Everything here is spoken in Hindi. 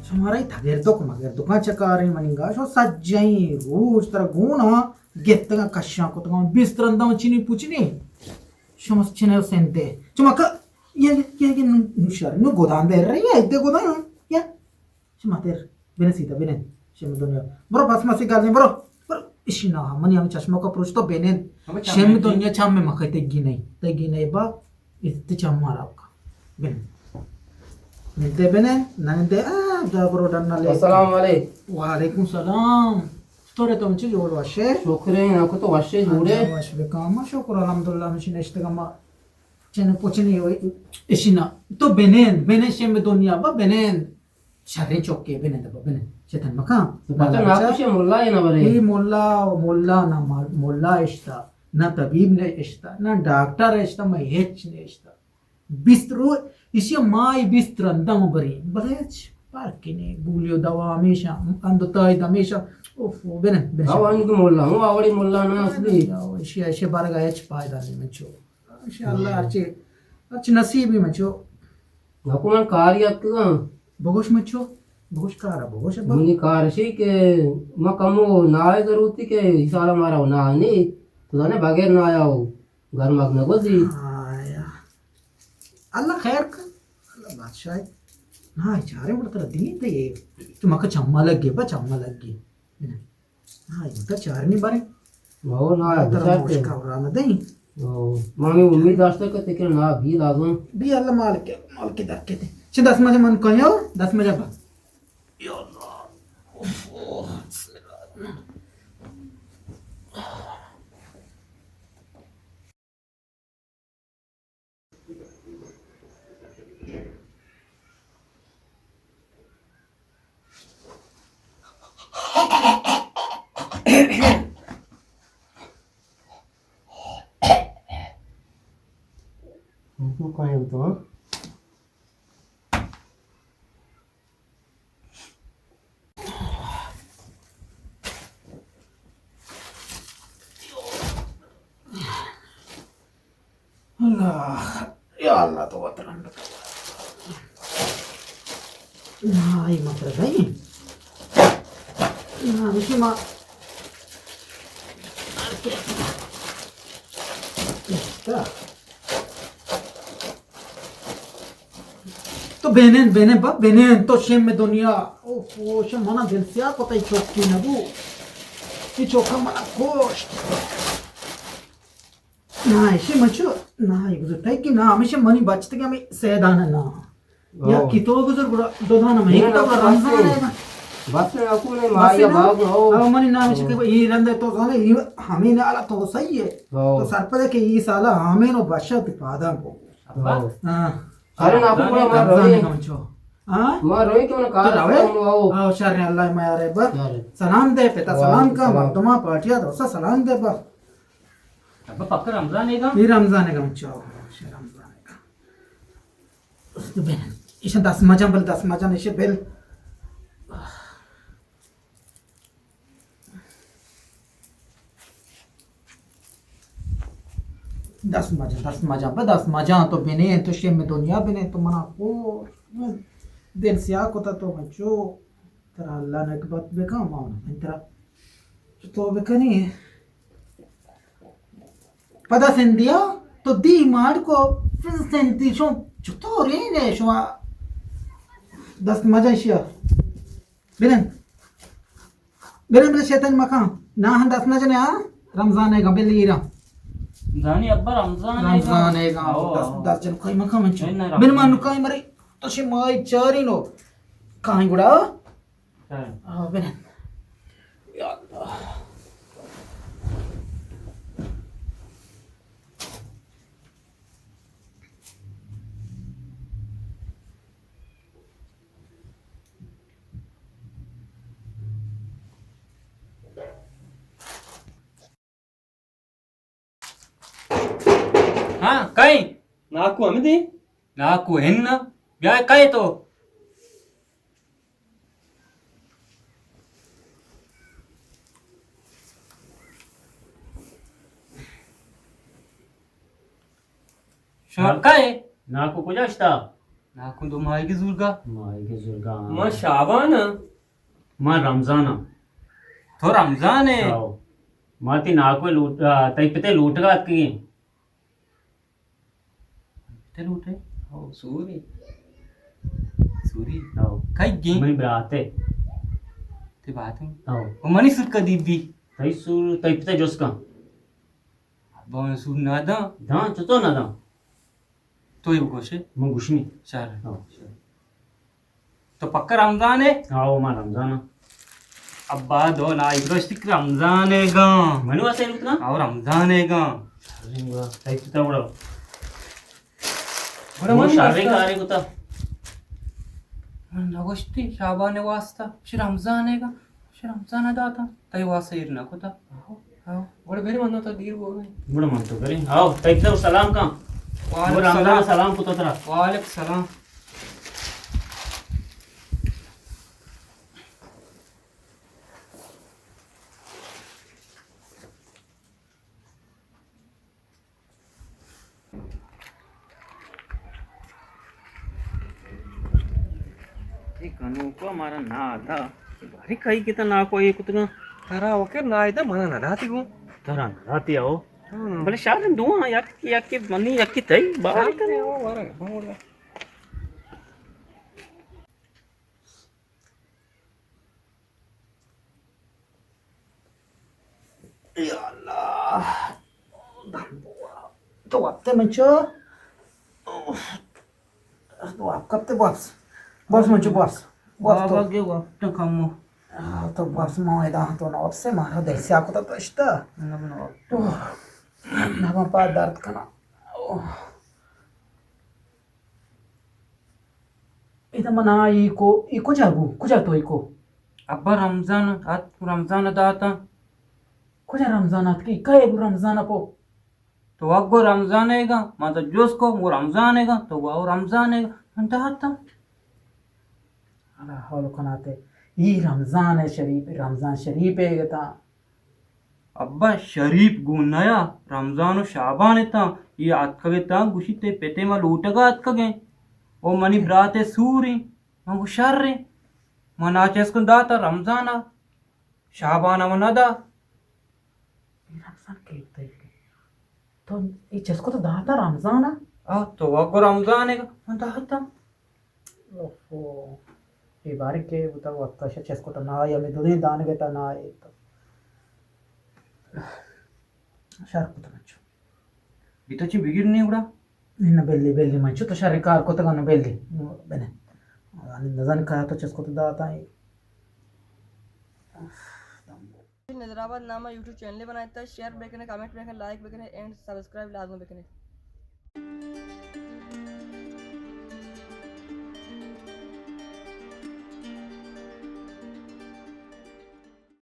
Şumaray tagerdok magerdokan çakarın maninga şu sajjai ruj tara guna gettega kaşşan kotogan bistrandam çini puçini şumas çine sente çumaka ye nuşar nu godan der ya idde godan ya şumater bene sita bene şem dunya bro basmasi galne bro işina mani am çaşma ka prosto benen şem dunya çamme makate ginay ba itti çammara bene Ninte bene, nante da bro danna le. Assalamu alaikum. Waalaikum salam. Tore tom chi jod washe. Shukran, aku to washe jude. Washe bekama şükür alhamdulillah mişine işte gama. Çene poçene yo işina. To benen şem dunya ba benen. Şarre çokke benen da benen. Çetan makam. Baca na kushe mulla ya na bare. İyi molla na molla işta. Na tabib ne işta. Na doktor işta ma hiç ne işta. Bistro işe mai bistrandam bari. Baleç parkine gulio dava hamisha andotay hamisha of benen. Awan ku mulla, hu awadi mulla na asli. işe barga hiç payda ne menço. İnşallah arçi nasibi menço. Aku man karya tu. Bogoş menço. Bogoş kara bogoş ba. Muni karshi ke makamu na zaruti ke isara mara na ni. Tu ne bager na ayao. Gar magna gozi. Allah खैर कर Allah बादशाह ना चारे बड़ा तरह दी तो ये तो मका चम्मा लग गई हाँ ये तो चार नहीं बारे Mau na तरह dasar मुश्किल हो रहा ना दही mami umid dasta ke tekir na bhi lazım. भी अल्लाह माल के दर के थे चे 10 बजे मन कहियो 10 बजे बा या अल्लाह Itu kaya betul. Allah ya Allah तो वतरन nah ये मत रही nah mesti mak तो बेनेन तो शेम में दुनिया ओ शेम मना दिल से आ कोता चौकी ना वो ये चौका मना कोश ना इसे मचो ना ये गुजर टाइप की ना हमेशा मनी बचते कि हमें सैदाना ना या कितो गुजर दो दाना में एक तो रमजान है ना बस aku ne maya bagu ho. अब मनी ना हमेशा कि ये रंदे तो साले ये हमें ना आला तो सही है तो सर पर के ये साला हमें नो बशा पिपादा को हाँ Are na aku pula maroi. हाँ Maroi ke mana kar kamu au. आओ शरण अल्लाह माया रे बा सलाम दे पिता सलाम का मर्दमा पाटिया दोसा सलाम दे बा अब पक्का रमजान है का ये रमजान है गमचो रमजान है तो बेन इसे 10 मजा इसे बेल 10 मजा तो बने तो शेम में दुनिया बने तो मना को दिल से आको तो बच्चो तेरा अल्लाह ने बात बेका मान तेरा तो बेकनी पता सेंदिया तो दी मार को फिर सेंती शो चुतो रे ने शो 10 मजा शिया बिलन शैतान मका ना हम 10 मजा ने रमजान है गबेल ईरा जानी अब्बा रमजान है का 10 जन कोई मका मंचो बिन मानु काय मरे तसे माय चारी नो काय गुडा बिलन या अल्लाह हाँ कहीं नाकू अमिदी नाकू हेन्न ब्याह कहे तो शहर कहे नाकू कुछ నాకు దో మాయికి జుల్గా मायके जुर्गा మా షాబాన్ మా రంజానా తో రంజానే आओ माती नाको लूट तैपते लूटगा की ते लूटे ఓ సూరి సూరి आओ కైగి मनी बराते ते बात आओ ओ मनी सुर कदीबी तै सूर तैपते जोसका bon sur nada दा चतो ना दा तो ये गोशे म गुशमी चल आओ तो पक्का रमजान है आओ मा रमजाना अब्बा दो ना इब्रोस्टिक रमजान है गा मनु वासे लूटगा और रमजान है गा रिंगा तैपते उड़ो बड़ा मन मन शारे करता का रे कुता मन नगोष्टी शाबान वास्ता शि रमजान है गा शि रमजान दाता तय वासे इरना कोता आओ बड़े बेरे मन तो दीर हो गए बड़ा मन तो करे आओ तैपते सलाम का वो रमजान सलाम कुता तरा वालेकुम सलाम एक अनूपा हमारा ना आधा भारी खाई कितना ना कोई कुतना तरा ओके ना इदा मन ना दाती गो तरा राती आओ भले शायद दुआ याक के मनी याक की तई बाहर करे ओ वारे बोल Ya Allah. तो आपते मंचो तो आप कब ते बॉस मंचो बॉस तो गे वक्त कमो तो बॉस mau dah तो ना आपसे मारा देसी aku तो इष्टा तो nama padar kana इधर मना इको जागू कुजा तो इको अब्बा रमजान दाता कुजा रमजान की काय रमजान पो तो अग्गो रमजान हैगा मतलब जोस को वो रमजान हैगा तो वो रमजान हैगा अंत हाता अला हौल कनाते ये रमजान शरीफ है गता अब्बा शरीफ गुन्नया रमजान शाबान था ये अत्कगे ता गुशिते पेते मा लूटगा अत्कगे ओ मनी ब्राते सूरी मंगु शर्रे मना चेस्कुन दाता रमजान शाबान मनदा रमजान के तो ये जिसको तो दाता रमजान आ तो अग्गो रमजान हैगा अंत हाता ओफो ये बारी के उता वक्ता जिसको तो ना या में दुनिया दान के ता ना ये तो शार्क तो मंचो बितची बिगिरनी उड़ा నిన్న బెల్లి మంచు తో షరికార్ కొత్తగా ఉన్న బెల్లి బెనే అని నజన్ కహా तो जिसको तो दाता है नजराबाद नामा यूट्यूब चैनल बनाया था शेयर बेकने कमेंट बेकने लाइक बेकने एंड सब्सक्राइब लाजमी बेकने